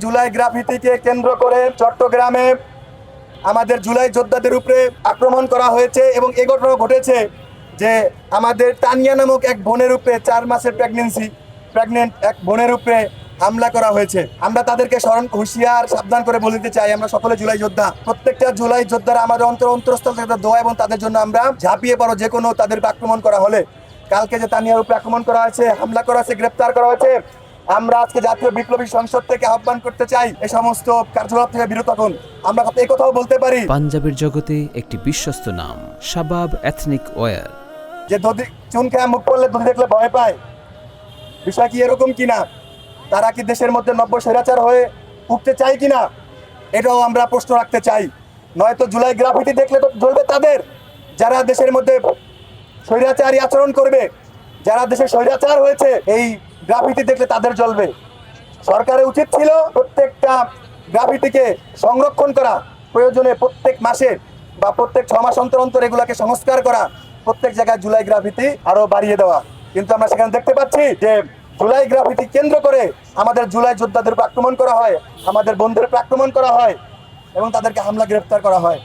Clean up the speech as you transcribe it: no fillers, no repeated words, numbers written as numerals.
জুলাই গ্রাফিতিকে কেন্দ্র করে চট্টগ্রামে আমাদের জুলাই যোদ্ধাদের উপরে আক্রমণ করা হয়েছে এবং এ ঘটনা ঘটেছে যে আমাদের তানিয়া নামক এক বোনের উপরে 4 মাসের প্রেগনেন্ট এক বোনের উপরে হামলা করা হয়েছে। আমরা তাদেরকে হুঁশিয়ার সাবধান করে বলতে চাই, আমরা সকলে জুলাই যোদ্ধা, প্রত্যেকটা জুলাই যোদ্ধারা আমাদের অন্তরস্থল থেকে দোয়া এবং তাদের জন্য আমরা ঝাঁপিয়ে পড়ো যে কোনো তাদেরকে আক্রমণ করা হলে। কালকে যে তানিয়ার উপরে আক্রমণ করা হয়েছে, হামলা করা হয়েছে, গ্রেপ্তার করা হয়েছে, আমরা আজকে জাতীয় বিপ্লবী সংসদ থেকে আহ্বান করতে চাই এই সমস্ত কার্যকলাপ থেকে বিরত থাকুন। আমরা এই কথাও বলতে পারি, পাঞ্জাবের জগতে একটি বিশ্বস্ত নাম শাবাব এথনিক ওয়্যার, যে দধি চুন খেয়ে মুখ পড়লে দধি দেখলে ভয় পায়। বিষয় কি এরকম কিনা? তারা কি দেশের মধ্যে নব্য স্বৈরাচার হয়ে উঠতে চায় কিনা, এটাও আমরা প্রশ্ন রাখতে চাই। নয়তো জুলাই গ্রাফিতি দেখলে তো জ্বলবে তাদের, যারা দেশের মধ্যে স্বৈরাচারী আচরণ করবে, যারা দেশে স্বৈরাচার হয়েছে, এই গ্রাফিতি দেখলে তাদের জ্বলবে। সরকারের উচিত ছিল প্রত্যেকটা গ্রাফিতিকে সংরক্ষণ করা, প্রয়োজনে প্রত্যেক মাসে বা প্রত্যেক 6 মাস অন্তর অন্তর এগুলাকে সংস্কার করা, প্রত্যেক জায়গায় জুলাই গ্রাফিতি আরো বাড়িয়ে দেওয়া। কিন্তু আমরা সেখানে দেখতে পাচ্ছি যে জুলাই গ্রাফিতি কেন্দ্র করে আমাদের জুলাই যোদ্ধাদের উপর আক্রমণ করা হয়, আমাদের বন্ধুদের উপর আক্রমণ করা হয় এবং তাদেরকে হামলা গ্রেফতার করা হয়।